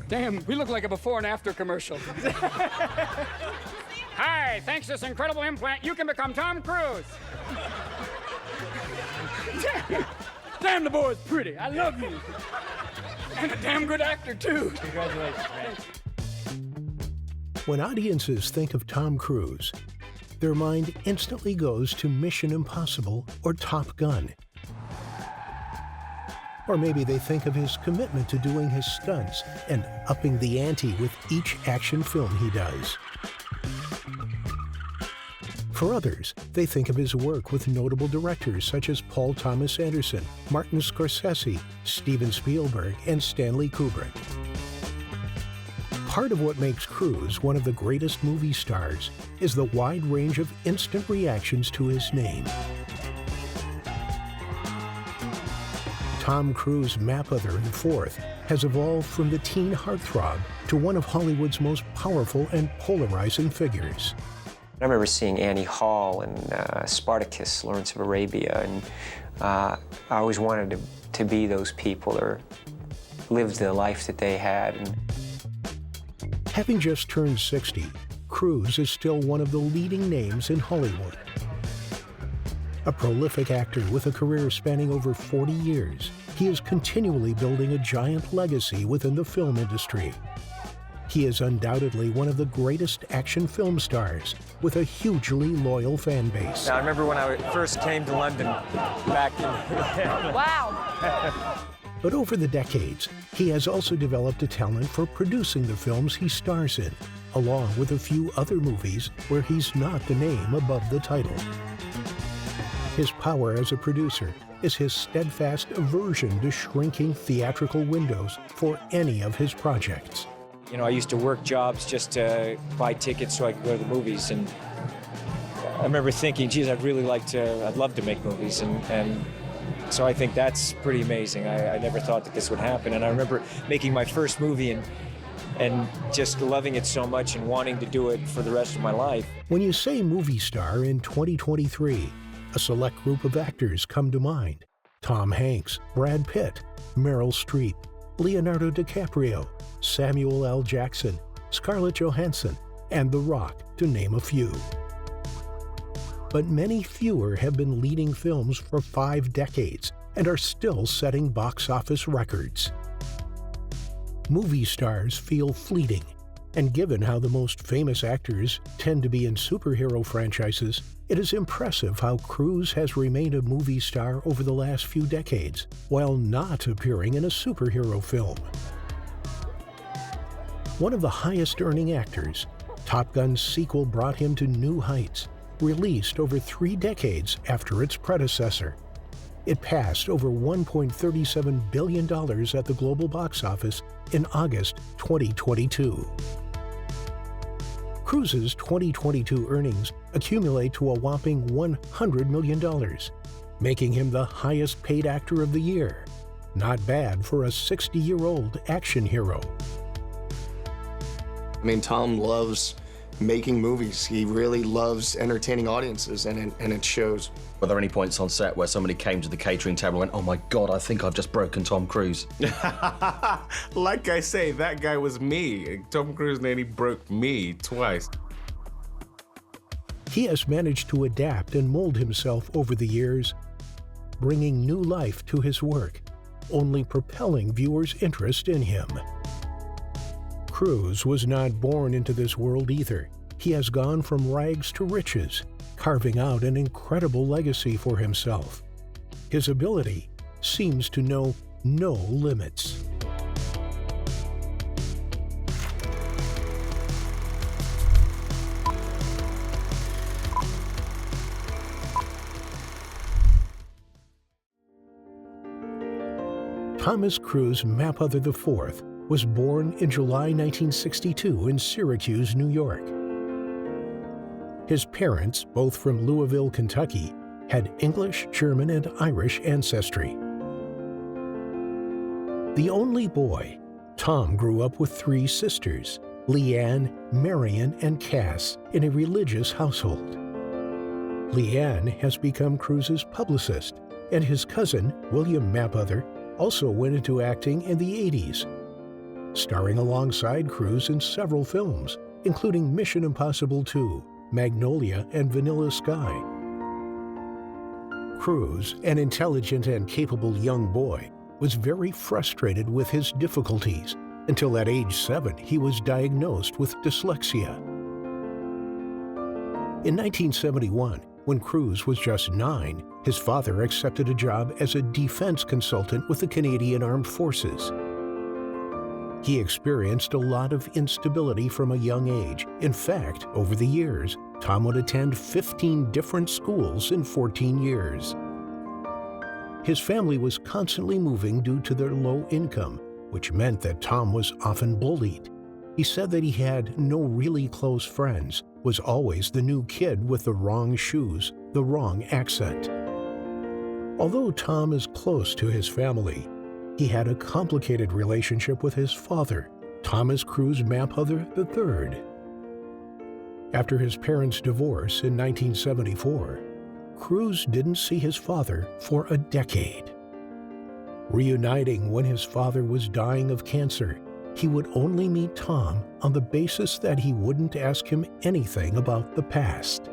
Damn, we look like a before and after commercial. Hi, thanks to this incredible implant, you can become Tom Cruise. Damn, the boy's pretty. I love you. And a damn good actor, too. Congratulations, man. When audiences think of Tom Cruise, their mind instantly goes to Mission Impossible or Top Gun. Or maybe they think of his commitment to doing his stunts and upping the ante with each action film he does. For others, they think of his work with notable directors such as Paul Thomas Anderson, Martin Scorsese, Steven Spielberg, and Stanley Kubrick. Part of what makes Cruise one of the greatest movie stars is the wide range of instant reactions to his name. Tom Cruise Mapother IV has evolved from the teen heartthrob to one of Hollywood's most powerful and polarizing figures. I remember seeing Annie Hall and Spartacus, Lawrence of Arabia, and I always wanted to be those people or live the life that they had. Having just turned 60, Cruise is still one of the leading names in Hollywood. A prolific actor with a career spanning over 40 years, he is continually building a giant legacy within the film industry. He is undoubtedly one of the greatest action film stars with a hugely loyal fan base. Now, I remember when I first came to London back in... Wow! But over the decades, he has also developed a talent for producing the films he stars in, along with a few other movies where he's not the name above the title. His power as a producer is his steadfast aversion to shrinking theatrical windows for any of his projects. You know, I used to work jobs just to buy tickets so I could go to the movies, and I remember thinking, geez, I'd love to make movies, and so I think that's pretty amazing. I never thought that this would happen, and I remember making my first movie and just loving it so much and wanting to do it for the rest of my life. When you say movie star in 2023, a select group of actors come to mind. Tom Hanks, Brad Pitt, Meryl Streep, Leonardo DiCaprio, Samuel L. Jackson, Scarlett Johansson, and The Rock, to name a few. But many fewer have been leading films for 5 decades and are still setting box office records. Movie stars feel fleeting, and given how the most famous actors tend to be in superhero franchises, it is impressive how Cruise has remained a movie star over the last few decades, while not appearing in a superhero film. One of the highest-earning actors, Top Gun's sequel brought him to new heights, released over 3 decades after its predecessor. It passed over $1.37 billion at the global box office in August 2022. Cruise's 2022 earnings accumulate to a whopping $100 million, making him the highest-paid actor of the year. Not bad for a 60-year-old action hero. I mean, Tom loves making movies. He really loves entertaining audiences, and it shows. Were there any points on set where somebody came to the catering table and went, oh my God, I think I've just broken Tom Cruise? Like I say, that guy was me. Tom Cruise nearly broke me twice. He has managed to adapt and mold himself over the years, bringing new life to his work, only propelling viewers' interest in him. Cruise was not born into this world either. He has gone from rags to riches, carving out an incredible legacy for himself. His ability seems to know no limits. Thomas Cruise Mapother IV was born in July 1962 in Syracuse, New York. His parents, both from Louisville, Kentucky, had English, German, and Irish ancestry. The only boy, Tom grew up with 3 sisters, Leanne, Marion, and Cass, in a religious household. Leanne has become Cruise's publicist, and his cousin, William Mapother, also went into acting in the 80s. starring alongside Cruise in several films, including Mission Impossible 2, Magnolia, and Vanilla Sky. Cruise, an intelligent and capable young boy, was very frustrated with his difficulties until at age 7 he was diagnosed with dyslexia. In 1971, when Cruise was just 9, his father accepted a job as a defense consultant with the Canadian Armed Forces. He experienced a lot of instability from a young age. In fact, over the years, Tom would attend 15 different schools in 14 years. His family was constantly moving due to their low income, which meant that Tom was often bullied. He said that he had no really close friends, was always the new kid with the wrong shoes, the wrong accent. Although Tom is close to his family, he had a complicated relationship with his father, Thomas Cruise Mapother III. After his parents' divorce in 1974, Cruise didn't see his father for a decade. Reuniting when his father was dying of cancer, he would only meet Tom on the basis that he wouldn't ask him anything about the past.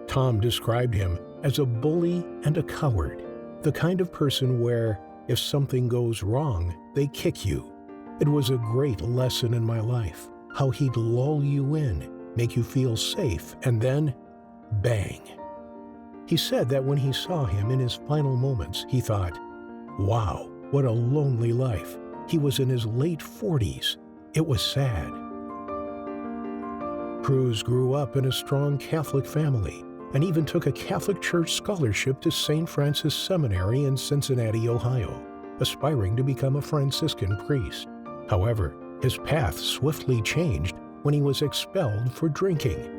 Tom described him as a bully and a coward, the kind of person where, if something goes wrong, they kick you. It was a great lesson in my life, how he'd lull you in, make you feel safe, and then, bang. He said that when he saw him in his final moments, he thought, wow, what a lonely life. He was in his late 40s. It was sad. Cruise grew up in a strong Catholic family and even took a Catholic Church scholarship to St. Francis Seminary in Cincinnati, Ohio, aspiring to become a Franciscan priest. However, his path swiftly changed when he was expelled for drinking.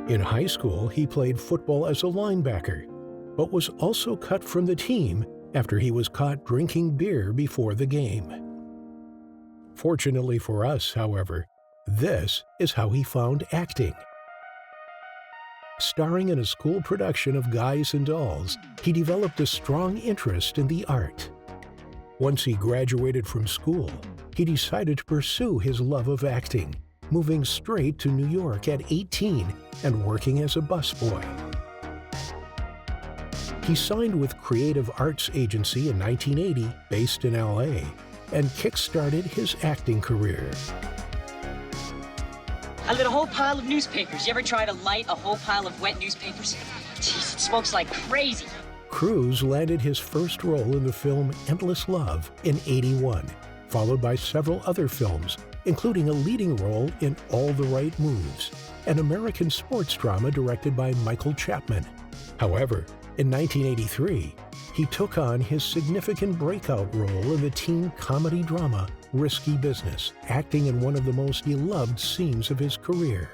In high school, he played football as a linebacker, but was also cut from the team after he was caught drinking beer before the game. Fortunately for us, however, this is how he found acting. Starring in a school production of Guys and Dolls, he developed a strong interest in the art. Once he graduated from school, he decided to pursue his love of acting, moving straight to New York at 18 and working as a busboy. He signed with Creative Arts Agency in 1980, based in LA, and kick-started his acting career. I lit a whole pile of newspapers. You ever try to light a whole pile of wet newspapers? Jeez, it smokes like crazy. Cruise landed his first role in the film Endless Love in '81, followed by several other films, including a leading role in All the Right Moves, an American sports drama directed by Michael Chapman. However, in 1983, he took on his significant breakout role in the teen comedy drama Risky Business, acting in one of the most beloved scenes of his career.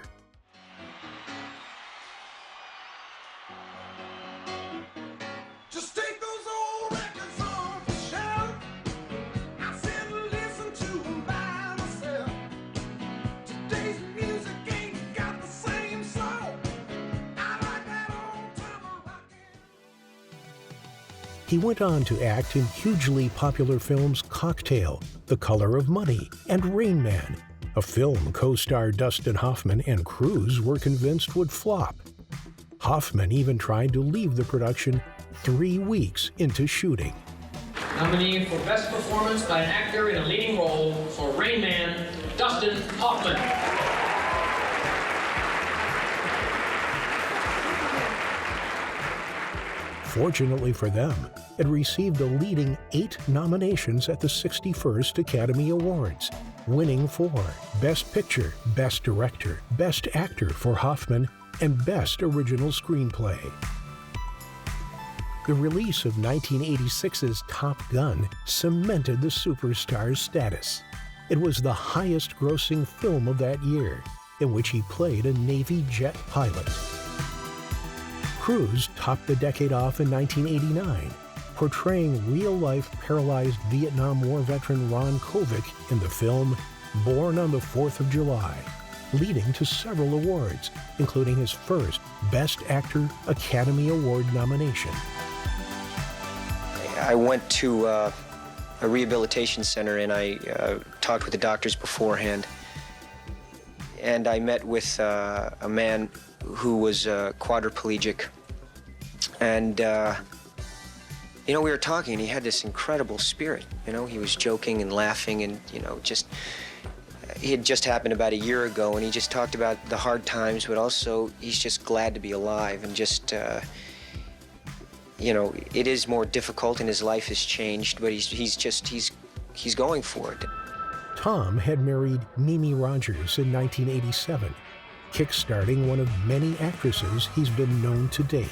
He went on to act in hugely popular films Cocktail, The Color of Money, and Rain Man, a film co-star Dustin Hoffman and Cruise were convinced would flop. Hoffman even tried to leave the production 3 weeks into shooting. Nominee for Best Performance by an Actor in a Leading Role for Rain Man, Dustin Hoffman. Fortunately for them, it received a leading 8 nominations at the 61st Academy Awards, winning for Best Picture, Best Director, Best Actor for Hoffman, and Best Original Screenplay. The release of 1986's Top Gun cemented the superstar's status. It was the highest-grossing film of that year, in which he played a Navy jet pilot. Cruise topped the decade off in 1989, portraying real-life paralyzed Vietnam War veteran Ron Kovic in the film Born on the 4th of July, leading to several awards, including his first Best Actor Academy Award nomination. I went to a rehabilitation center, and I talked with the doctors beforehand. And I met with a man who was quadriplegic. And, you know, we were talking, and he had this incredible spirit. You know, he was joking and laughing, and, you know, just, it had just happened about a year ago, and he just talked about the hard times, but also he's just glad to be alive, and just, you know, it is more difficult, and his life has changed, but he's going for it. Tom had married Mimi Rogers in 1987, kickstarting one of many actresses he's been known to date.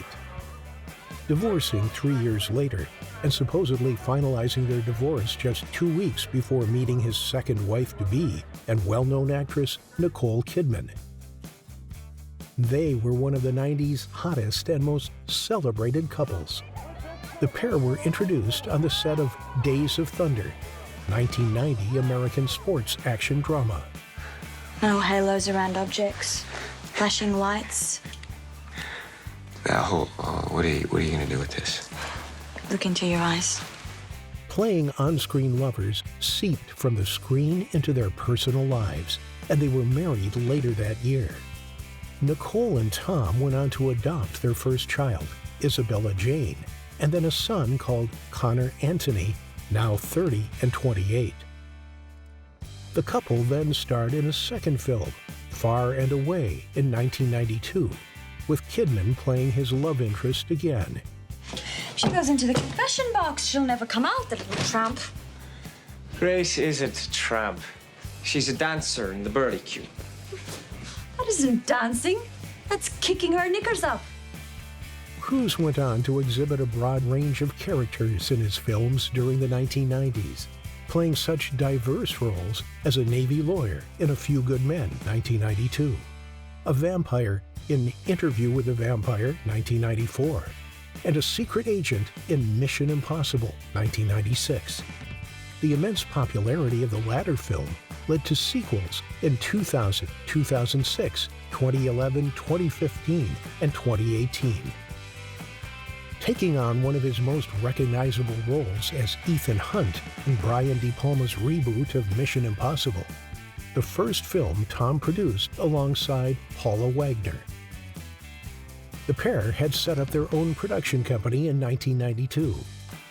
Divorcing 3 years later, and supposedly finalizing their divorce just 2 weeks before meeting his second wife-to-be and well-known actress Nicole Kidman. They were one of the 90s hottest and most celebrated couples. The pair were introduced on the set of Days of Thunder, 1990 American sports action drama. No halos around objects, flashing lights. What are you gonna do with this? Look into your eyes. Playing on-screen lovers seeped from the screen into their personal lives, and they were married later that year. Nicole and Tom went on to adopt their first child, Isabella Jane, and then a son called Connor Anthony, now 30 and 28. The couple then starred in a second film, Far and Away, in 1992, with Kidman playing his love interest again. She goes into the confession box. She'll never come out, the little tramp. Grace isn't a tramp. She's a dancer in the birdie queue. That isn't dancing. That's kicking her knickers up. Cruise went on to exhibit a broad range of characters in his films during the 1990s, playing such diverse roles as a Navy lawyer in A Few Good Men, 1992, a vampire in Interview with the Vampire, 1994, and a secret agent in Mission Impossible, 1996. The immense popularity of the latter film led to sequels in 2000, 2006, 2011, 2015, and 2018. Taking on one of his most recognizable roles as Ethan Hunt in Brian De Palma's reboot of Mission Impossible, the first film Tom produced alongside Paula Wagner. The pair had set up their own production company in 1992,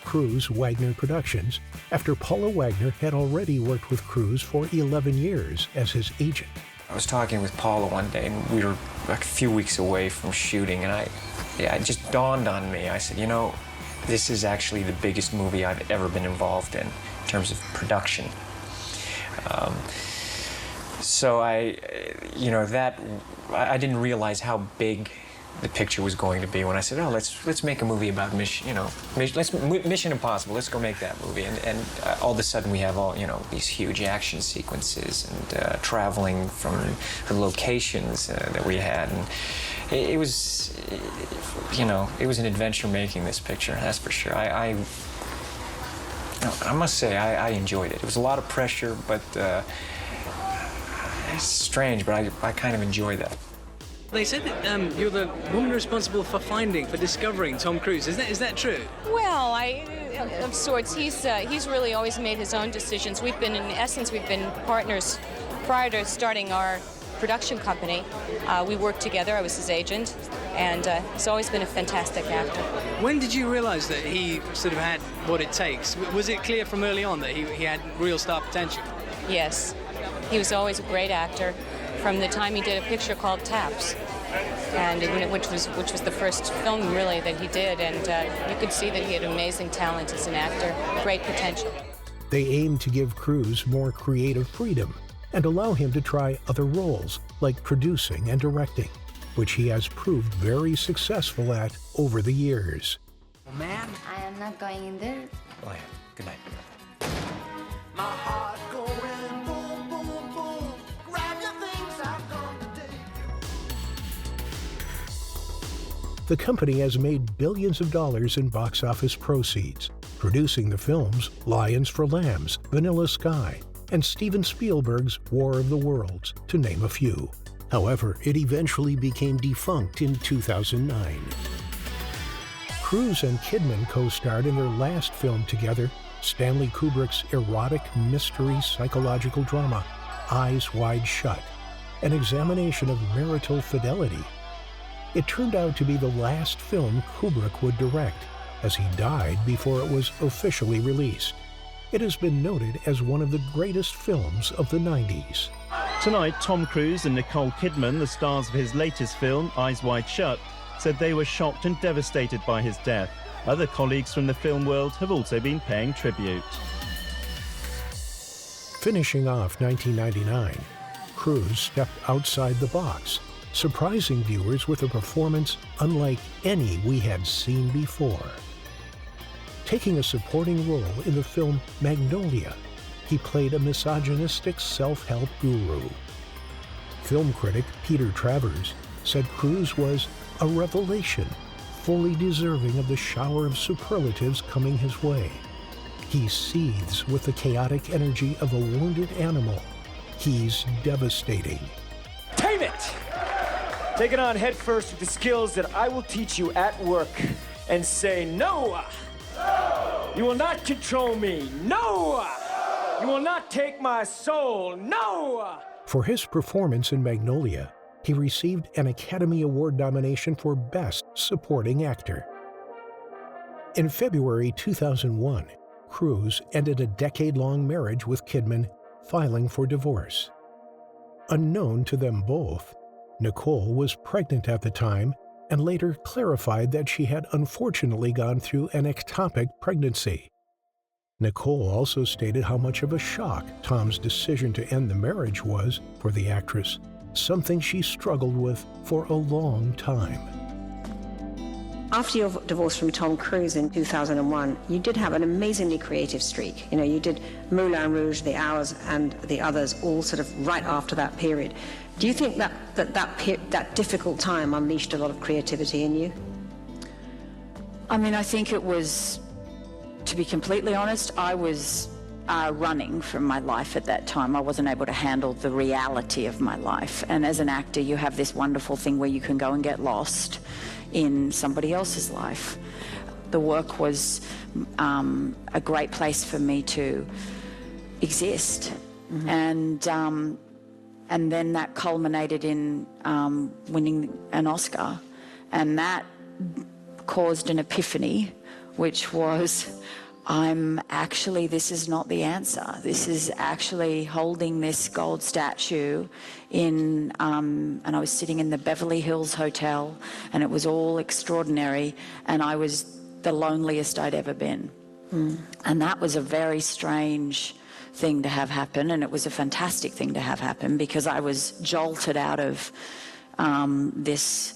Cruise Wagner Productions, after Paula Wagner had already worked with Cruise for 11 years as his agent. I was talking with Paula one day, and we were like a few weeks away from shooting, and it just dawned on me. I said, you know, this is actually the biggest movie I've ever been involved in terms of production. So I didn't realize how big the picture was going to be when I said, oh, let's make a movie about Mission Impossible. Let's go make that movie. And all of a sudden we have all, you know, these huge action sequences and traveling from the locations that we had. And it was, you know, it was an adventure making this picture, that's for sure. I must say I enjoyed it. It was a lot of pressure, but it's strange, but I kind of enjoyed that. They said that you're the woman responsible for discovering Tom Cruise. Is that true? Well, of sorts. He's really always made his own decisions. We've been partners prior to starting our production company. We worked together. I was his agent, and he's always been a fantastic actor. When did you realize that he sort of had what it takes? Was it clear from early on that he had real star potential? Yes, he was always a great actor. From the time he did a picture called Taps, and which was the first film really that he did, and you could see that he had amazing talent as an actor, great potential. They aimed to give Cruise more creative freedom and allow him to try other roles like producing and directing, which he has proved very successful at over the years. Man, I am not going in there. Oh yeah, good night. My heart going boom, boom, boom. Grab your things, I've come today. The company has made billions of dollars in box office proceeds, producing the films Lions for Lambs, Vanilla Sky, and Steven Spielberg's War of the Worlds, to name a few. However, it eventually became defunct in 2009. Cruise and Kidman co-starred in their last film together, Stanley Kubrick's erotic mystery psychological drama, Eyes Wide Shut, an examination of marital fidelity. It turned out to be the last film Kubrick would direct, as he died before it was officially released. It has been noted as one of the greatest films of the 90s. Tonight, Tom Cruise and Nicole Kidman, the stars of his latest film, Eyes Wide Shut, said they were shocked and devastated by his death. Other colleagues from the film world have also been paying tribute. Finishing off 1999, Cruise stepped outside the box, surprising viewers with a performance unlike any we had seen before. Taking a supporting role in the film Magnolia, he played a misogynistic self-help guru. Film critic Peter Travers said Cruise was a revelation, fully deserving of the shower of superlatives coming his way. He seethes with the chaotic energy of a wounded animal. He's devastating. Tame it! Take it on head first with the skills that I will teach you at work and say no! No! You will not control me! No! You will not take my soul! No! For his performance in Magnolia, he received an Academy Award nomination for Best Supporting Actor. In February 2001, Cruise ended a decade-long marriage with Kidman, filing for divorce. Unknown to them both, Nicole was pregnant at the time and later clarified that she had unfortunately gone through an ectopic pregnancy. Nicole also stated how much of a shock Tom's decision to end the marriage was for the actress, something she struggled with for a long time. After your divorce from Tom Cruise in 2001, you did have an amazingly creative streak. You know, you did Moulin Rouge, The Hours, and the others all sort of right after that period. Do you think that difficult time unleashed a lot of creativity in you? I mean, I think it was, to be completely honest, I was running from my life at that time. I wasn't able to handle the reality of my life. And as an actor, you have this wonderful thing where you can go and get lost in somebody else's life. The work was a great place for me to exist. Mm-hmm. And then that culminated in winning an Oscar. And that caused an epiphany, which was, this is not the answer. This is actually holding this gold statue in, and I was sitting in the Beverly Hills Hotel, and it was all extraordinary, and I was the loneliest I'd ever been. Mm. And that was a very strange thing to have happen, and it was a fantastic thing to have happen, because I was jolted out of this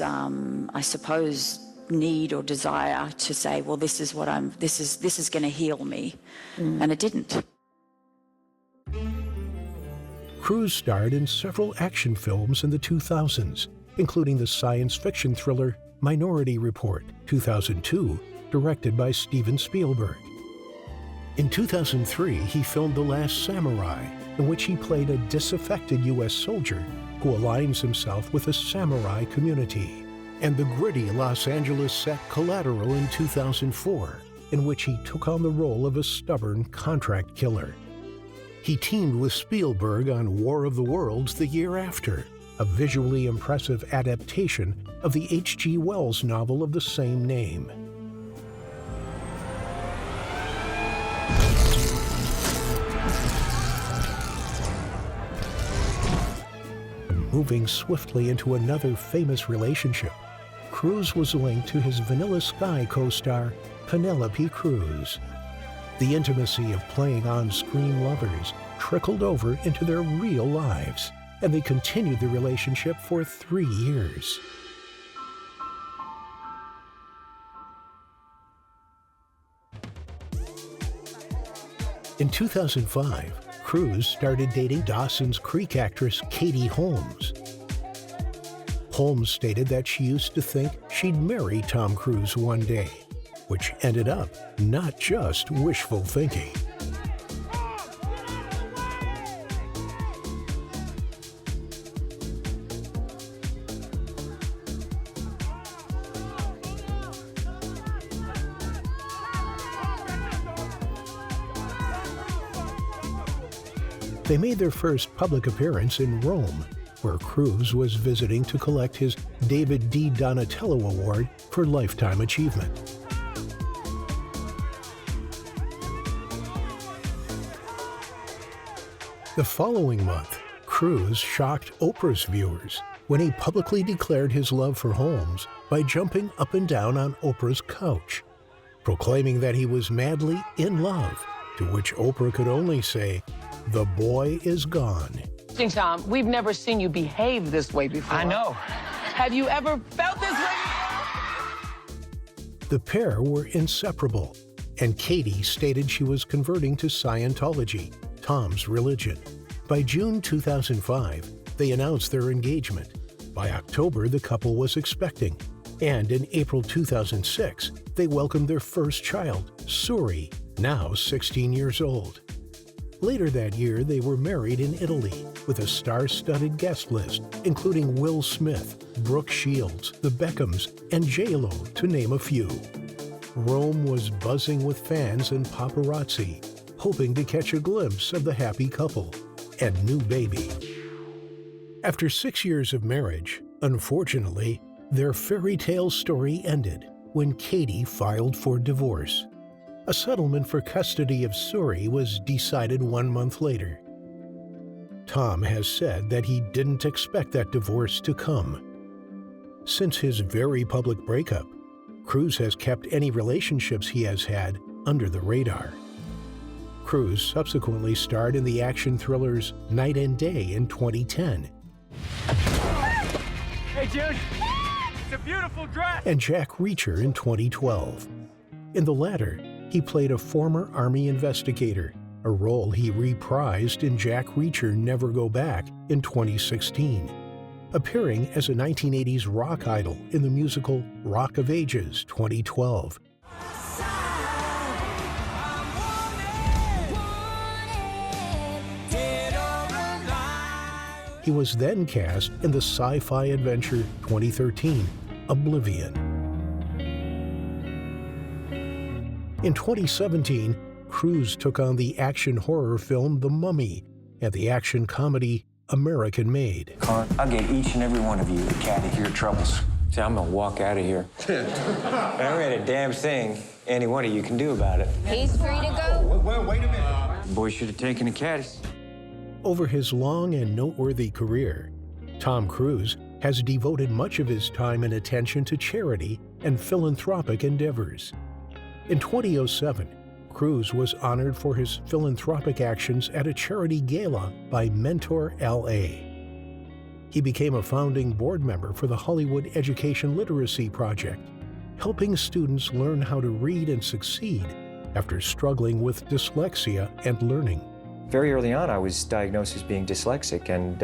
I suppose, need or desire to say, well, this is going to heal me. Mm. And it didn't. Cruise starred in several action films in the 2000s, including the science fiction thriller Minority Report, 2002, directed by Steven Spielberg. In 2003, he filmed The Last Samurai, in which he played a disaffected U.S. soldier who aligns himself with the samurai community, and the gritty Los Angeles set Collateral in 2004, in which he took on the role of a stubborn contract killer. He teamed with Spielberg on War of the Worlds the year after, a visually impressive adaptation of the H.G. Wells novel of the same name. Moving swiftly into another famous relationship, Cruise was linked to his Vanilla Sky co-star, Penelope Cruz. The intimacy of playing on-screen lovers trickled over into their real lives, and they continued the relationship for 3 years. In 2005, Cruise started dating Dawson's Creek actress Katie Holmes. Holmes stated that she used to think she'd marry Tom Cruise one day, which ended up not just wishful thinking. They made their first public appearance in Rome, where Cruise was visiting to collect his David D. Donatello Award for Lifetime Achievement. The following month, Cruise shocked Oprah's viewers when he publicly declared his love for Holmes by jumping up and down on Oprah's couch, proclaiming that he was madly in love, to which Oprah could only say, "The boy is gone." Tom, we've never seen you behave this way before. I know. Have you ever felt this way? The pair were inseparable, and Katie stated she was converting to Scientology, Tom's religion. By June 2005, they announced their engagement. By October, the couple was expecting, and in April 2006, they welcomed their first child, Suri, now 16 years old. Later that year, they were married in Italy with a star-studded guest list, including Will Smith, Brooke Shields, the Beckhams, and J.Lo, to name a few. Rome was buzzing with fans and paparazzi, hoping to catch a glimpse of the happy couple and new baby. After 6 years of marriage, unfortunately, their fairy tale story ended when Katie filed for divorce. A settlement for custody of Suri was decided 1 month later. Tom has said that he didn't expect that divorce to come. Since his very public breakup, Cruise has kept any relationships he has had under the radar. Cruise subsequently starred in the action thrillers Night and Day in 2010. Hey, Jude. It's a beautiful dress. And Jack Reacher in 2012. In the latter, he played a former Army investigator, a role he reprised in Jack Reacher Never Go Back in 2016, appearing as a 1980s rock idol in the musical Rock of Ages 2012. He was then cast in the sci-fi adventure 2013, Oblivion. In 2017, Cruise took on the action horror film The Mummy and the action comedy American Made. Con, I'll get each and every one of you a cat of your troubles. See, I'm gonna walk out of here. There ain't a damn thing any one of you can do about it. He's free to go. Wait a minute. The boy should have taken a caddies. Over his long and noteworthy career, Tom Cruise has devoted much of his time and attention to charity and philanthropic endeavors. In 2007, Cruise was honored for his philanthropic actions at a charity gala by Mentor LA. He became a founding board member for the Hollywood Education Literacy Project, helping students learn how to read and succeed after struggling with dyslexia and learning. Very early on, I was diagnosed as being dyslexic, and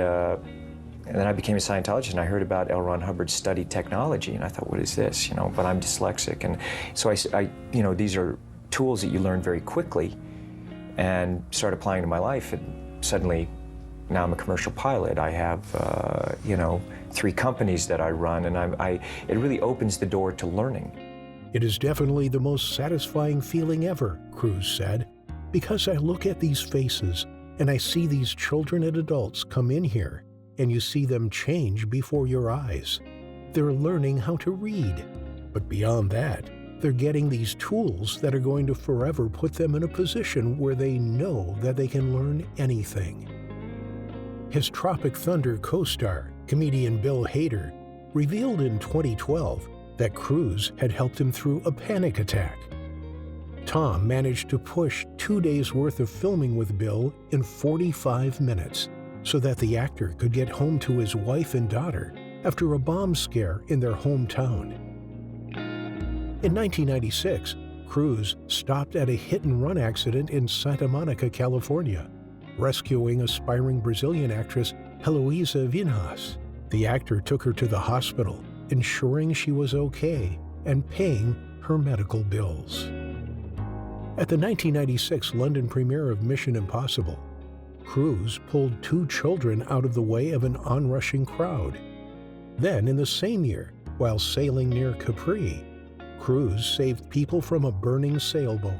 then I became a Scientologist, and I heard about L. Ron Hubbard's study technology, and I thought, what is this? But I'm dyslexic, and so I these are tools that you learn very quickly, and start applying to my life, and suddenly, now I'm a commercial pilot. I have, 3 companies that I run, and it really opens the door to learning. It is definitely the most satisfying feeling ever, Cruise said, because I look at these faces and I see these children and adults come in here, and you see them change before your eyes. They're learning how to read, but beyond that, they're getting these tools that are going to forever put them in a position where they know that they can learn anything. His Tropic Thunder co-star, comedian Bill Hader, revealed in 2012 that Cruise had helped him through a panic attack. Tom managed to push 2 days' worth of filming with Bill in 45 minutes so that the actor could get home to his wife and daughter after a bomb scare in their hometown. In 1996, Cruise stopped at a hit-and-run accident in Santa Monica, California, rescuing aspiring Brazilian actress Heloísa Vinhas. The actor took her to the hospital, ensuring she was okay and paying her medical bills. At the 1996 London premiere of Mission Impossible, Cruise pulled 2 children out of the way of an onrushing crowd. Then, in the same year, while sailing near Capri, Cruise saved people from a burning sailboat.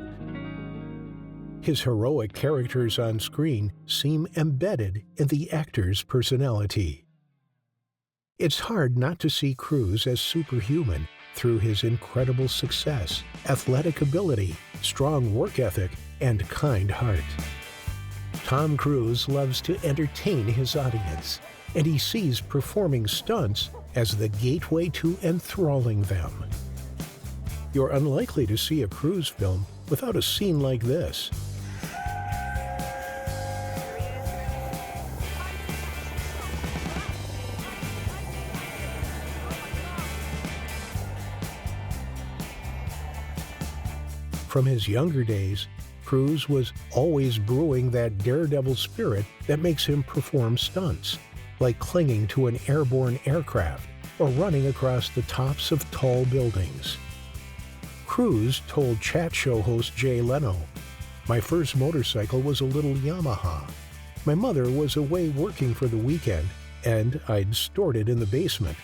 His heroic characters on screen seem embedded in the actor's personality. It's hard not to see Cruise as superhuman through his incredible success, athletic ability, strong work ethic, and kind heart. Tom Cruise loves to entertain his audience, and he sees performing stunts as the gateway to enthralling them. You're unlikely to see a Cruise film without a scene like this. From his younger days, Cruise was always brewing that daredevil spirit that makes him perform stunts, like clinging to an airborne aircraft or running across the tops of tall buildings. Cruise told chat show host Jay Leno, "My first motorcycle was a little Yamaha. My mother was away working for the weekend, and I'd stored it in the basement.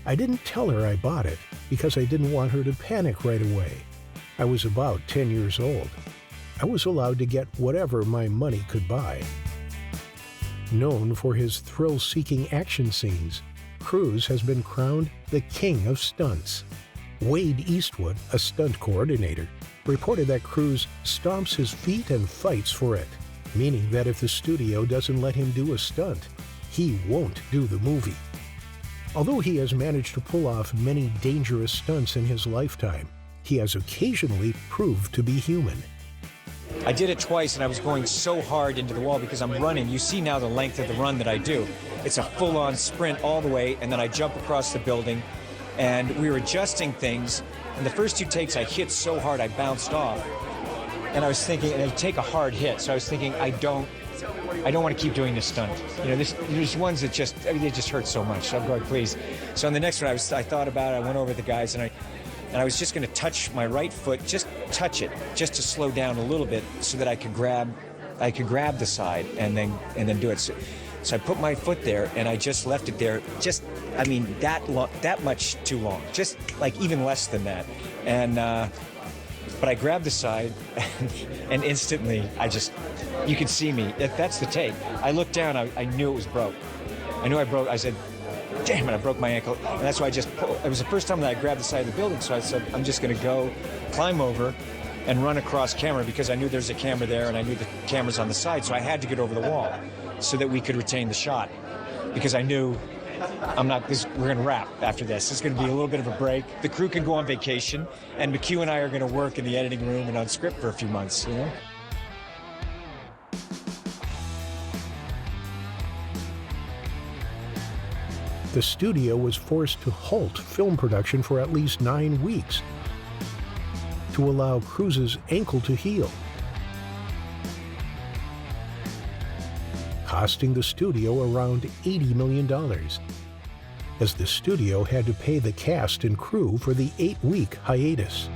I didn't tell her I bought it because I didn't want her to panic right away. I was about 10 years old. I was allowed to get whatever my money could buy." Known for his thrill-seeking action scenes, Cruise has been crowned the king of stunts. Wade Eastwood, a stunt coordinator, reported that Cruise stomps his feet and fights for it, meaning that if the studio doesn't let him do a stunt, he won't do the movie. Although he has managed to pull off many dangerous stunts in his lifetime, he has occasionally proved to be human. I did it twice, and I was going so hard into the wall because I'm running. You see now the length of the run that I do. It's a full-on sprint all the way, and then I jump across the building, and we were adjusting things, and the first two takes I hit so hard I bounced off. And I was thinking, and I take a hard hit, so I was thinking, I don't want to keep doing this stunt. You know, there's ones that just, I mean, they just hurt so much. So I'm going, please. So on the next one, I thought about it, I went over the guys, and I was just going to touch my right foot, just touch it, just to slow down a little bit so that I could grab the side and then do it. So I put my foot there, and I just left it there, just, I mean, that much too long, just like even less than that. And, but I grabbed the side, and instantly, you could see me. That's the take. I looked down, I knew it was broke. I knew I broke, I said, damn it, I broke my ankle. And that's why it was the first time that I grabbed the side of the building, so I said, I'm just going to go climb over and run across camera because I knew there's a camera there and I knew the camera's on the side, so I had to get over the wall so that we could retain the shot because I knew we're going to wrap after this. It's going to be a little bit of a break. The crew can go on vacation, and McHugh and I are going to work in the editing room and on script for a few months, you know? The studio was forced to halt film production for at least 9 weeks to allow Cruise's ankle to heal, costing the studio around $80 million, as the studio had to pay the cast and crew for the 8-week hiatus.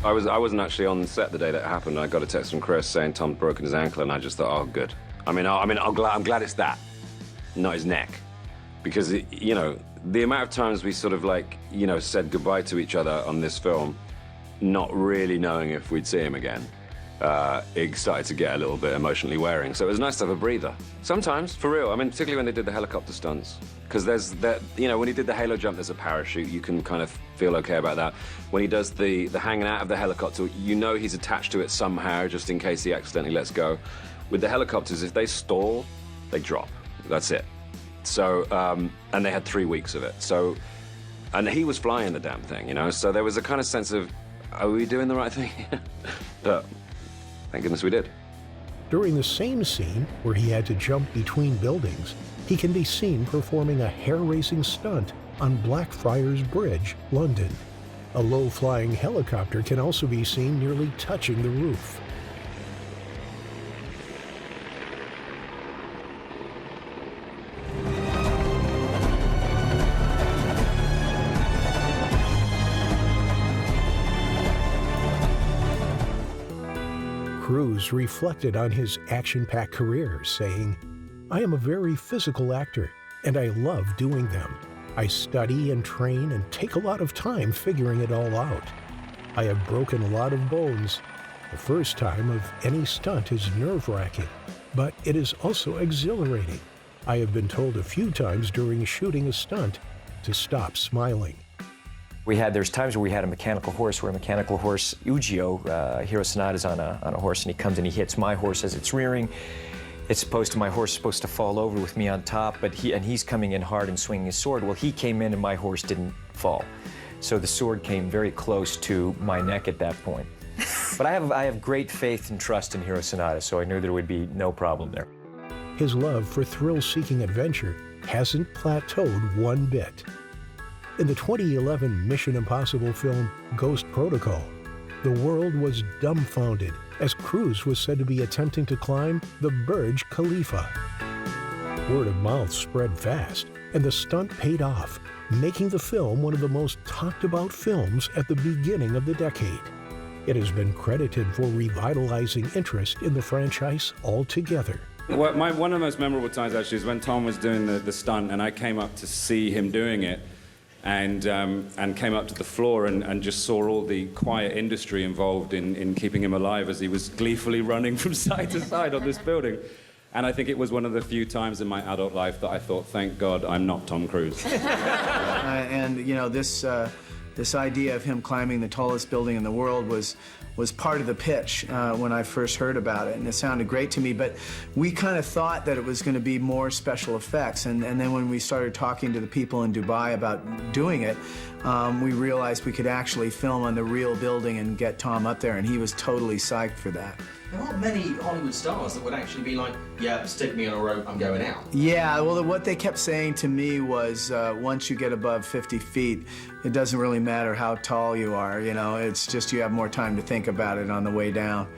I wasn't actually on set the day that happened. I got a text from Chris saying Tom's broken his ankle, and I just thought, oh, good. I'm glad it's that, not his neck, because you know, the amount of times we sort of said goodbye to each other on this film, not really knowing if we'd see him again, it started to get a little bit emotionally wearing. So it was nice to have a breather. Sometimes, for real. I mean, particularly when they did the helicopter stunts, because there's that, you know, when he did the halo jump, there's a parachute. You can kind of feel okay about that. When he does the hanging out of the helicopter, you know he's attached to it somehow, just in case he accidentally lets go. With the helicopters, if they stall, they drop. That's it. So, and they had 3 weeks of it. So, and he was flying the damn thing, you know? So there was a kind of sense of, are we doing the right thing? But thank goodness we did. During the same scene, where he had to jump between buildings, he can be seen performing a hair-raising stunt on Blackfriars Bridge, London. A low-flying helicopter can also be seen nearly touching the roof. Cruise reflected on his action-packed career, saying, "I am a very physical actor, and I love doing them. I study and train and take a lot of time figuring it all out. I have broken a lot of bones, The first time of any stunt is nerve-wracking, but it is also exhilarating. I have been told a few times during shooting a stunt to stop smiling. There's times where we had a mechanical horse, Ugio, Hiro Sanada's on a horse, and he comes and he hits my horse as it's rearing. My horse is supposed to fall over with me on top, but he's coming in hard and swinging his sword. Well, he came in and my horse didn't fall. So the sword came very close to my neck at that point. But I have great faith and trust in Hiro Sanada, so I knew there would be no problem there. His love for thrill-seeking adventure hasn't plateaued one bit. In the 2011 Mission Impossible film Ghost Protocol, the world was dumbfounded as Cruise was said to be attempting to climb the Burj Khalifa. Word of mouth spread fast, and the stunt paid off, making the film one of the most talked-about films at the beginning of the decade. It has been credited for revitalizing interest in the franchise altogether. One of the most memorable times actually is when Tom was doing the stunt and I came up to see him doing it and came up to the floor and just saw all the quiet industry involved in keeping him alive as he was gleefully running from side to side on this building. And I think it was one of the few times in my adult life that I thought, thank God I'm not Tom Cruise. And you know, this idea of him climbing the tallest building in the world was part of the pitch when I first heard about it, and it sounded great to me, but we kind of thought that it was going to be more special effects, and then when we started talking to the people in Dubai about doing it, we realized we could actually film on the real building and get Tom up there, and he was totally psyched for that. There aren't many Hollywood stars that would actually be like, yeah, stick me on a rope, I'm going out. Yeah, well, what they kept saying to me was, once you get above 50 feet, it doesn't really matter how tall you are, you know, it's just you have more time to think about it on the way down.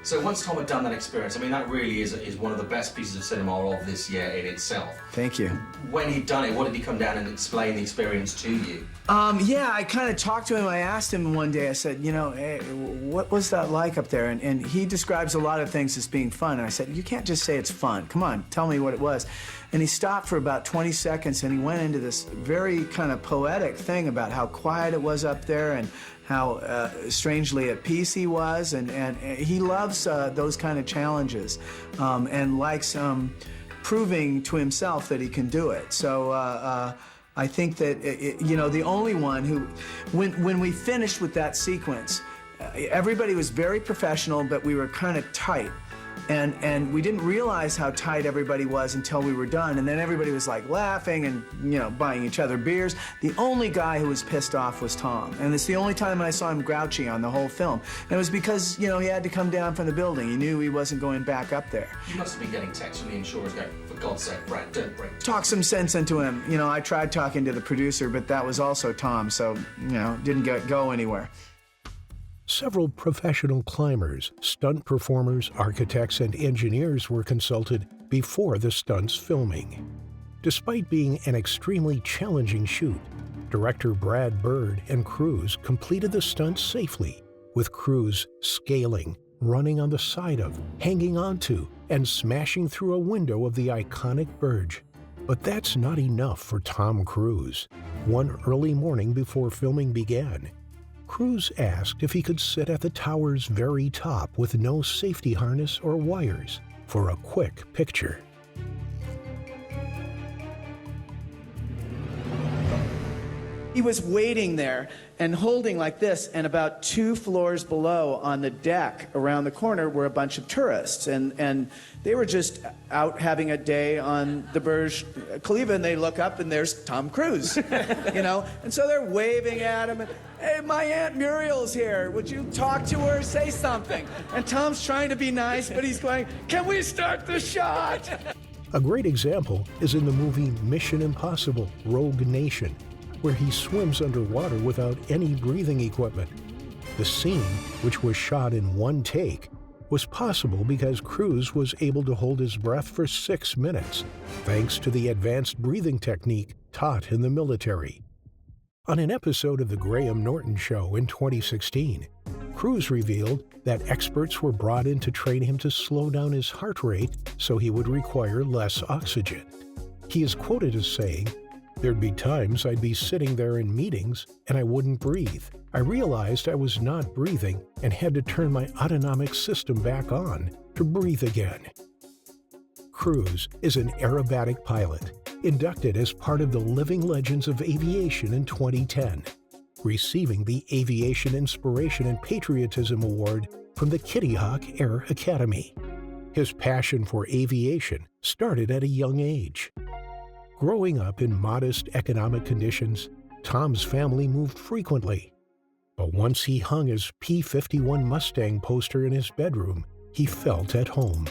So once Tom had done that experience, I mean, that really is one of the best pieces of cinema of this year in itself. Thank you. When he'd done it, what did he come down and explain the experience to you? Yeah, I kind of talked to him. I asked him one day, I said, you know, hey, what was that like up there? And he describes a lot of things as being fun. And I said, you can't just say it's fun. Come on, tell me what it was. And he stopped for about 20 seconds and he went into this very kind of poetic thing about how quiet it was up there and how strangely at peace he was. And he loves those kind of challenges and likes proving to himself that he can do it. So I think that, you know, the only one who, when we finished with that sequence, everybody was very professional, but we were kind of tight. And we didn't realize how tight everybody was until we were done. And then everybody was like laughing and, you know, buying each other beers. The only guy who was pissed off was Tom. And it's the only time I saw him grouchy on the whole film. And it was because, you know, he had to come down from the building. He knew he wasn't going back up there. You must have been getting texts from the insurers going, for God's sake, Brad, don't break. Talk some sense into him. You know, I tried talking to the producer, but that was also Tom, so, you know, didn't go anywhere. Several professional climbers, stunt performers, architects, and engineers were consulted before the stunts filming. Despite being an extremely challenging shoot, director Brad Bird and Cruise completed the stunts safely, with Cruise scaling, running on the side of, hanging onto, and smashing through a window of the iconic Burj. But that's not enough for Tom Cruise. One early morning before filming began, Cruise asked if he could sit at the tower's very top with no safety harness or wires for a quick picture. He was waiting there and holding like this, and about 2 floors below on the deck around the corner were a bunch of tourists, and they were just out having a day on the Burj Khalifa, and they look up and there's Tom Cruise, you know? And so they're waving at him, and, hey, my Aunt Muriel's here. Would you talk to her, say something? And Tom's trying to be nice, but he's going, can we start the shot? A great example is in the movie Mission Impossible: Rogue Nation, where he swims underwater without any breathing equipment. The scene, which was shot in one take, was possible because Cruise was able to hold his breath for 6 minutes, thanks to the advanced breathing technique taught in the military. On an episode of The Graham Norton Show in 2016, Cruise revealed that experts were brought in to train him to slow down his heart rate so he would require less oxygen. He is quoted as saying, There'd be times I'd be sitting there in meetings and I wouldn't breathe. I realized I was not breathing and had to turn my autonomic system back on to breathe again. Cruise is an aerobatic pilot, inducted as part of the Living Legends of Aviation in 2010, receiving the Aviation Inspiration and Patriotism Award from the Kitty Hawk Air Academy. His passion for aviation started at a young age. Growing up in modest economic conditions, Tom's family moved frequently. But once he hung his P-51 Mustang poster in his bedroom, he felt at home.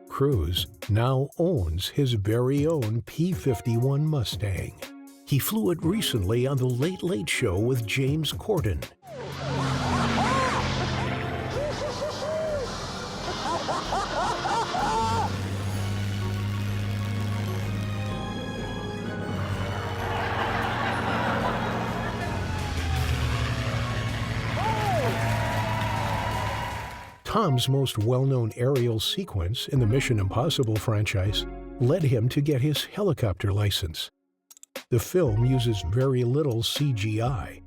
Cruise now owns his very own P-51 Mustang. He flew it recently on The Late Late Show with James Corden. Tom's most well-known aerial sequence in the Mission Impossible franchise led him to get his helicopter license. The film uses very little CGI.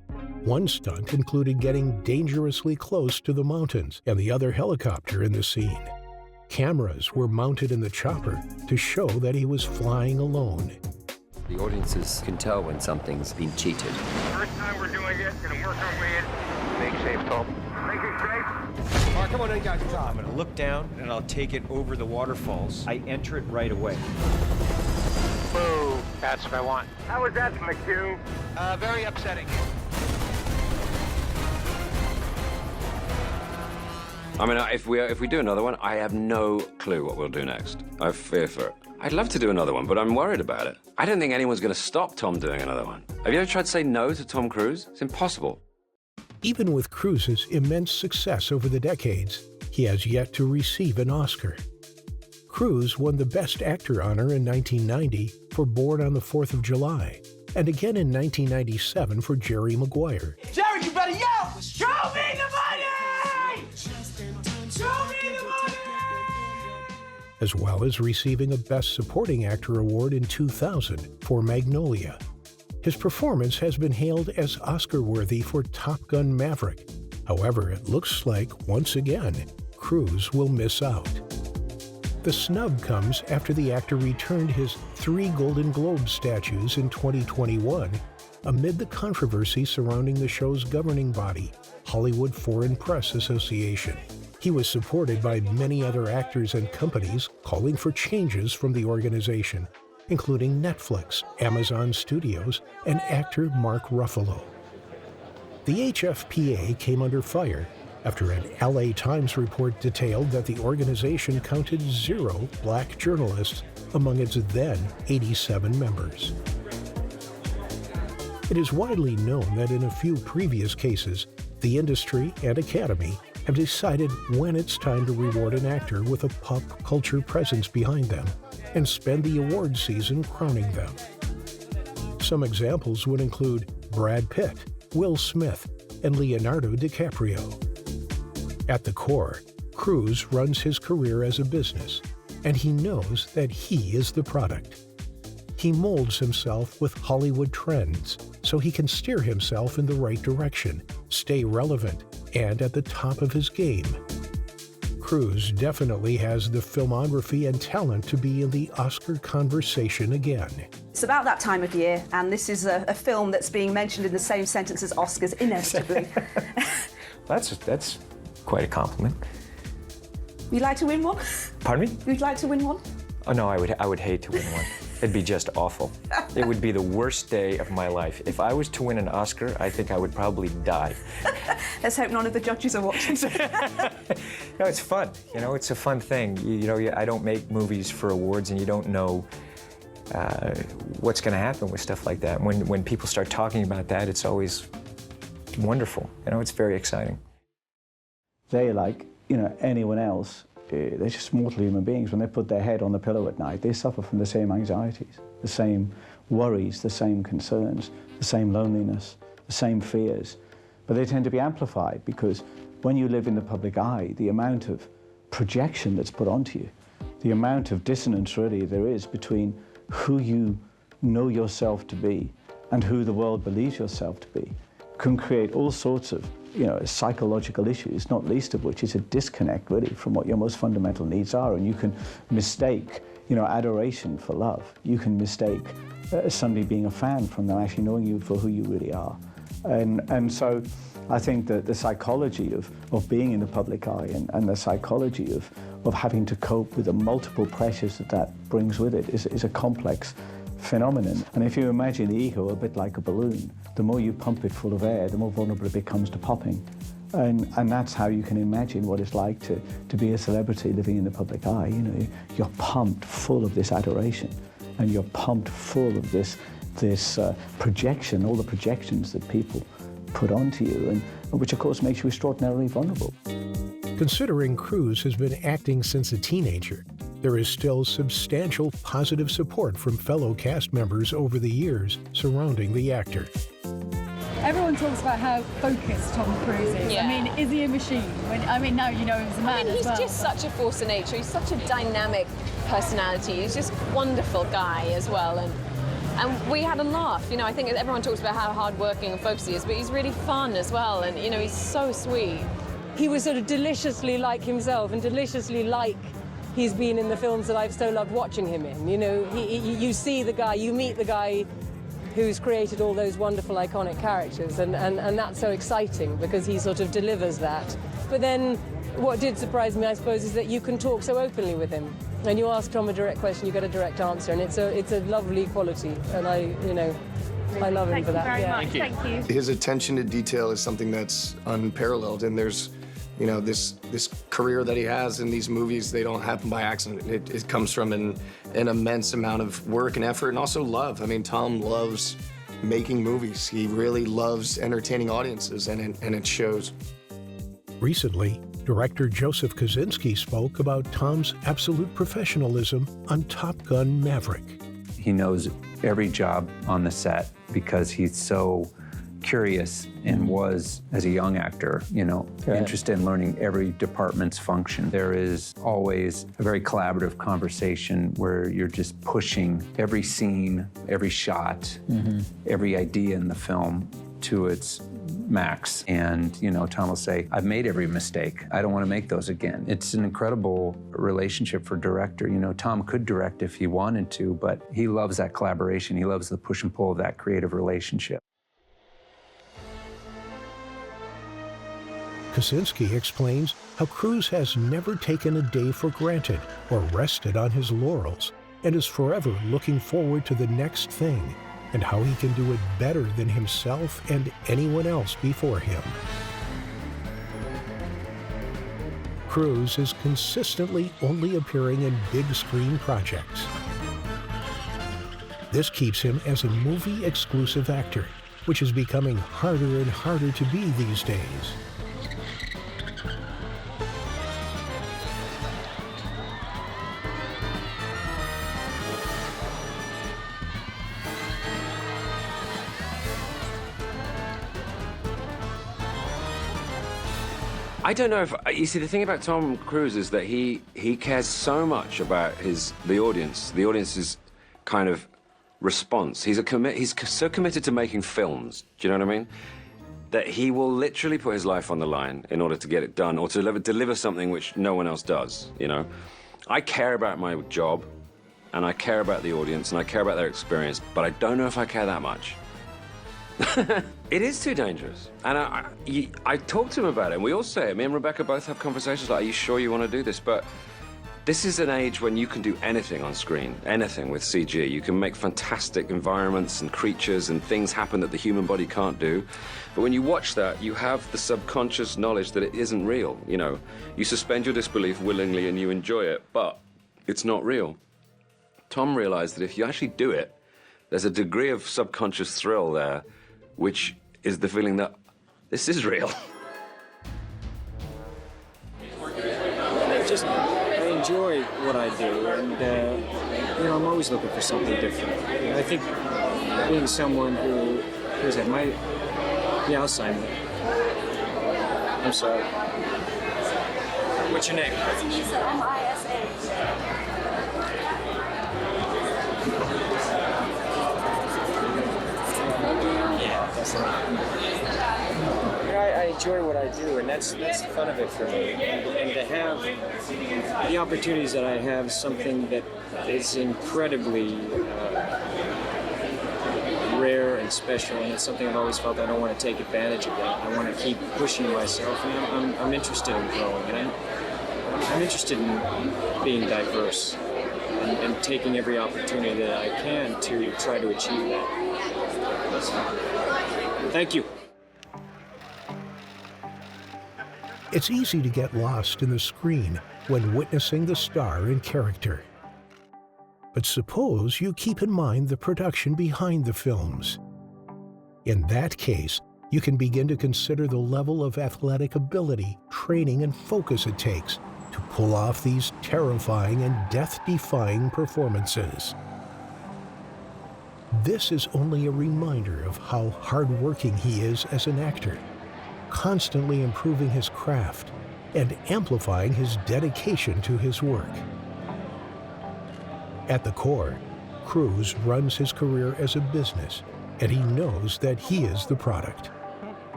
One stunt included getting dangerously close to the mountains and the other helicopter in the scene. Cameras were mounted in the chopper to show that he was flying alone. The audiences can tell when something's been cheated. First time we're doing it, gonna work our way in. Make safe, Tom. Make it safe. All right, come on in, guys. I'm gonna look down and I'll take it over the waterfalls. I enter it right away. Boo. That's what I want. How was that, McHugh? Very upsetting. I mean, if we do another one, I have no clue what we'll do next. I fear for it. I'd love to do another one, but I'm worried about it. I don't think anyone's going to stop Tom doing another one. Have you ever tried to say no to Tom Cruise? It's impossible. Even with Cruise's immense success over the decades, he has yet to receive an Oscar. Cruise won the Best Actor honor in 1990 for Born on the 4th of July, and again in 1997 for Jerry Maguire. Jerry, you better yell! Show me the money! Show me the money! As well as receiving a Best Supporting Actor award in 2000 for Magnolia. His performance has been hailed as Oscar-worthy for Top Gun Maverick. However, it looks like, once again, Cruise will miss out. The snub comes after the actor returned his 3 Golden Globe statues in 2021 amid the controversy surrounding the show's governing body, Hollywood Foreign Press Association. He was supported by many other actors and companies calling for changes from the organization, including Netflix, Amazon Studios, and actor Mark Ruffalo. The HFPA came under fire after an LA Times report detailed that the organization counted 0 black journalists among its then 87 members. It is widely known that in a few previous cases, the industry and Academy have decided when it's time to reward an actor with a pop culture presence behind them and spend the award season crowning them. Some examples would include Brad Pitt, Will Smith, and Leonardo DiCaprio. At the core, Cruise runs his career as a business, and he knows that he is the product. He molds himself with Hollywood trends so he can steer himself in the right direction, stay relevant, and at the top of his game. Cruise definitely has the filmography and talent to be in the Oscar conversation again. It's about that time of year, and this is a film that's being mentioned in the same sentence as Oscars, inevitably. That's quite a compliment. You'd like to win one? Pardon me? You'd like to win one? Oh no, I would hate to win one. It'd be just awful. It would be the worst day of my life. If I was to win an Oscar, I think I would probably die. Let's hope none of the judges are watching. No, it's fun. You know, it's a fun thing. You know, I don't make movies for awards, and you don't know what's going to happen with stuff like that. When people start talking about that, it's always wonderful. You know, it's very exciting. They, like, you know, anyone else, they're just mortal human beings. When they put their head on the pillow at night, they suffer from the same anxieties, the same worries, the same concerns, the same loneliness, the same fears. But they tend to be amplified because when you live in the public eye, the amount of projection that's put onto you, the amount of dissonance really there is between who you know yourself to be and who the world believes yourself to be can create all sorts of psychological issues, not least of which is a disconnect really from what your most fundamental needs are. And you can mistake adoration for love. You can mistake somebody being a fan from them actually knowing you for who you really are. And so I think that the psychology of being in the public eye and the psychology of having to cope with the multiple pressures that brings with it is a complex phenomenon. And if you imagine the ego a bit like a balloon, the more you pump it full of air, the more vulnerable it becomes to popping. And that's how you can imagine what it's like to be a celebrity living in the public eye. You're pumped full of this adoration, and you're pumped full of this projection, all the projections that people put onto you, and which of course makes you extraordinarily vulnerable. Considering Cruise has been acting since a teenager, there is still substantial positive support from fellow cast members over the years surrounding the actor. Everyone talks about how focused Tom Cruise is. Yeah. I mean, is he a machine? Now you know him as a man he's as well. just such a force of nature. He's such a dynamic personality. He's just a wonderful guy as well. And we had a laugh. I think everyone talks about how hardworking and focused he is, but he's really fun as well. And, he's so sweet. He was sort of deliciously like himself and deliciously like he's been in the films that I've so loved watching him in. You see the guy, you meet the guy who's created all those wonderful, iconic characters, and that's so exciting because he sort of delivers that. But then what did surprise me, I suppose, is that you can talk so openly with him. And you ask Tom a direct question, you get a direct answer, and it's a lovely quality, and I love him for that. Thank you very much. Thank you. His attention to detail is something that's unparalleled, and there's this career that he has in these movies, they don't happen by accident. It comes from an immense amount of work and effort, and also love. I mean, Tom loves making movies. He really loves entertaining audiences, and it shows. Recently, director Joseph Kosinski spoke about Tom's absolute professionalism on Top Gun: Maverick. He knows every job on the set because he's so curious and was, as a young actor, interested in learning every department's function. There is always a very collaborative conversation where you're just pushing every scene, every shot, every idea in the film to its max. And, Tom will say, I've made every mistake. I don't want to make those again. It's an incredible relationship for a director. Tom could direct if he wanted to, but he loves that collaboration. He loves the push and pull of that creative relationship. Kosinski explains how Cruise has never taken a day for granted or rested on his laurels, and is forever looking forward to the next thing and how he can do it better than himself and anyone else before him. Cruise is consistently only appearing in big screen projects. This keeps him as a movie-exclusive actor, which is becoming harder and harder to be these days. I don't know if you see, the thing about Tom Cruise is that he cares so much about the audience's kind of response. He's so committed to making films. Do you know what I mean? That he will literally put his life on the line in order to get it done or to deliver something which no one else does. I care about my job, and I care about the audience, and I care about their experience, but I don't know if I care that much. It is too dangerous. And I talked to him about it, and we all say it. Me and Rebecca both have conversations like, are you sure you want to do this? But this is an age when you can do anything on screen, anything with CG. You can make fantastic environments and creatures and things happen that the human body can't do. But when you watch that, you have the subconscious knowledge that it isn't real. You suspend your disbelief willingly and you enjoy it, but it's not real. Tom realized that if you actually do it, there's a degree of subconscious thrill there, which is the feeling that this is real. I enjoy what I do, and I'm always looking for something different. I think being someone who is at I'll sign it. I'm sorry. What's your name? I enjoy what I do, and that's the fun of it for me. And to have the opportunities that I have, something that is incredibly rare and special, and it's something I've always felt I don't want to take advantage of that. I want to keep pushing myself, and I'm interested in growing, and I'm interested in being diverse and taking every opportunity that I can to try to achieve that. So, thank you. It's easy to get lost in the screen when witnessing the star in character. But suppose you keep in mind the production behind the films. In that case, you can begin to consider the level of athletic ability, training, and focus it takes to pull off these terrifying and death-defying performances. This is only a reminder of how hard-working he is as an actor, constantly improving his craft and amplifying his dedication to his work. At the core, Cruise runs his career as a business, and he knows that he is the product.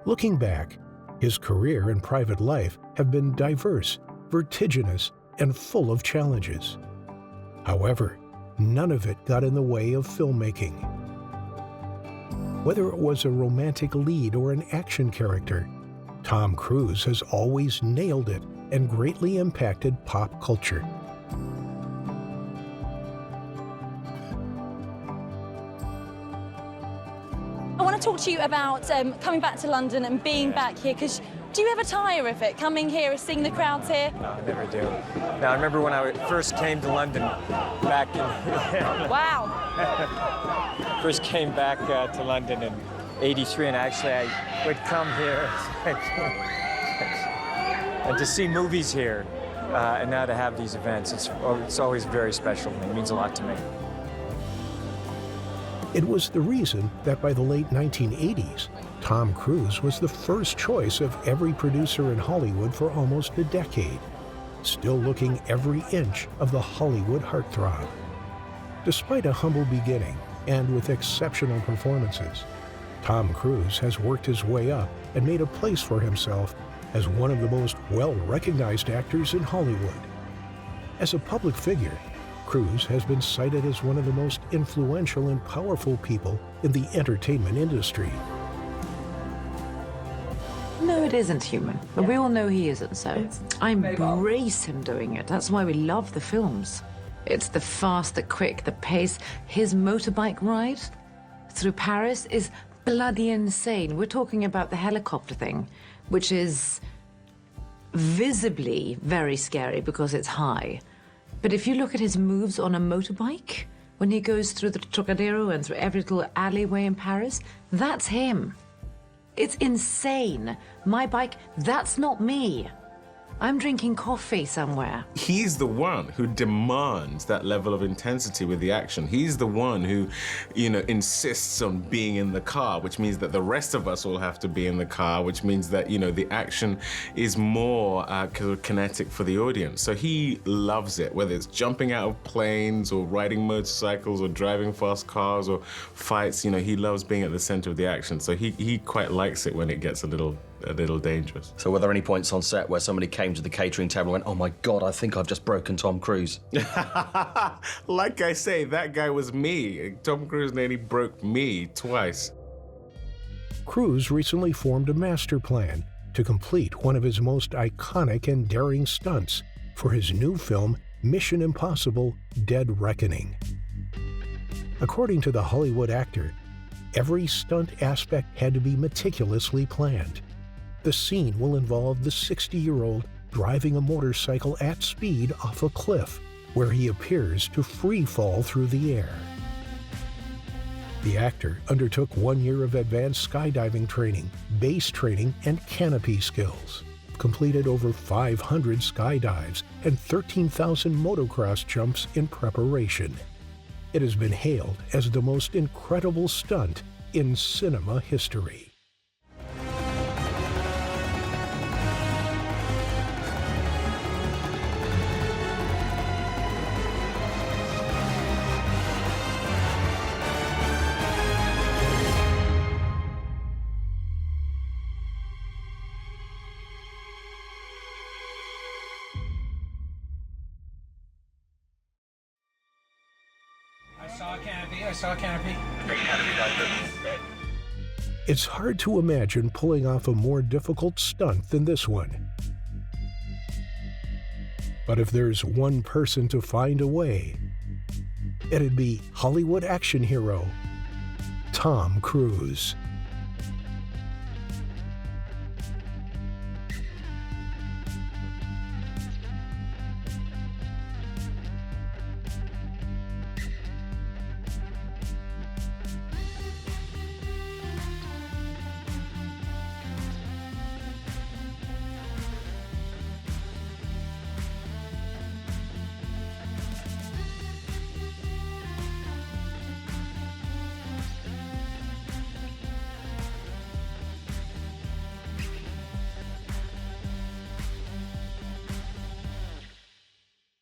Looking back, his career and private life have been diverse, vertiginous, and full of challenges. However, none of it got in the way of filmmaking. Whether it was a romantic lead or an action character, Tom Cruise has always nailed it and greatly impacted pop culture. I want to talk to you about coming back to London and being back here, because do you ever tire of it, coming here and seeing the crowds here? No, I never do. Now, I remember when I first came to London back in... Wow. First came back to London in '83, and actually I would come here and to see movies here, and now to have these events, it's always very special. It means a lot to me. It was the reason that by the late 1980s, Tom Cruise was the first choice of every producer in Hollywood for almost a decade, still looking every inch of the Hollywood heartthrob. Despite a humble beginning and with exceptional performances, Tom Cruise has worked his way up and made a place for himself as one of the most well-recognized actors in Hollywood. As a public figure, Cruise has been cited as one of the most influential and powerful people in the entertainment industry. No, it isn't human, but we all know he isn't, so I embrace him doing it. That's why we love the films. It's the fast, the quick, the pace. His motorbike ride through Paris is bloody insane. We're talking about the helicopter thing, which is visibly very scary because it's high. But if you look at his moves on a motorbike, when he goes through the Trocadero and through every little alleyway in Paris, that's him. It's insane. My bike, that's not me. I'm drinking coffee somewhere. He's the one who demands that level of intensity with the action. He's the one who, insists on being in the car, which means that the rest of us all have to be in the car, which means that, the action is more kinetic for the audience. So he loves it, whether it's jumping out of planes or riding motorcycles or driving fast cars or fights, he loves being at the center of the action. So he quite likes it when it gets a little dangerous. So were there any points on set where somebody came to the catering table and went, oh my God, I think I've just broken Tom Cruise? Like I say, that guy was me. Tom Cruise nearly broke me twice. Cruise recently formed a master plan to complete one of his most iconic and daring stunts for his new film, Mission Impossible: Dead Reckoning. According to the Hollywood actor, every stunt aspect had to be meticulously planned. The scene will involve the 60-year-old driving a motorcycle at speed off a cliff, where he appears to free fall through the air. The actor undertook 1 year of advanced skydiving training, base training, and canopy skills, completed over 500 skydives and 13,000 motocross jumps in preparation. It has been hailed as the most incredible stunt in cinema history. Star canopy. It's hard to imagine pulling off a more difficult stunt than this one. But if there's one person to find a way, it'd be Hollywood action hero Tom Cruise.